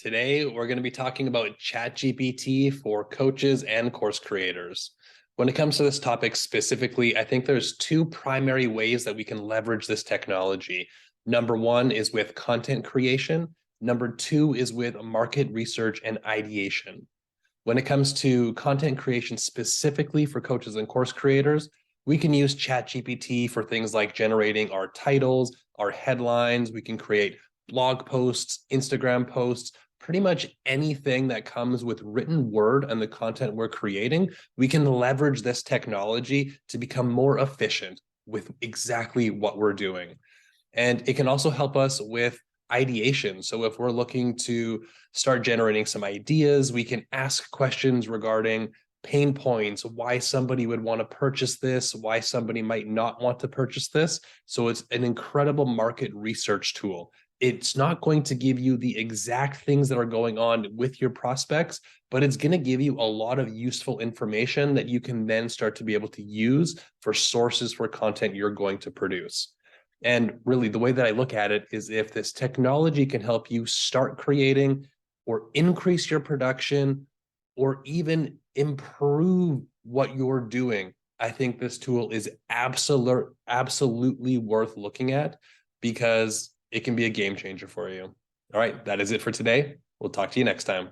Today, we're going to be talking about ChatGPT for coaches and course creators. When it comes to this topic specifically, I think there's two primary ways that we can leverage this technology. Number one is with content creation. Number two is with market research and ideation. When it comes to content creation specifically for coaches and course creators, we can use ChatGPT for things like generating our titles, our headlines. We can create blog posts, Instagram posts, pretty much anything that comes with written word and the content we're creating. We can leverage this technology to become more efficient with exactly what we're doing. And it can also help us with ideation. So if we're looking to start generating some ideas, we can ask questions regarding pain points, why somebody would want to purchase this, why somebody might not want to purchase this. So it's an incredible market research tool. It's not going to give you the exact things that are going on with your prospects, but it's going to give you a lot of useful information that you can then start to be able to use for sources for content you're going to produce. And really, the way that I look at it is if this technology can help you start creating or increase your production or even improve what you're doing, I think this tool is absolutely worth looking at because it can be a game changer for you. All right, that is it for today. We'll talk to you next time.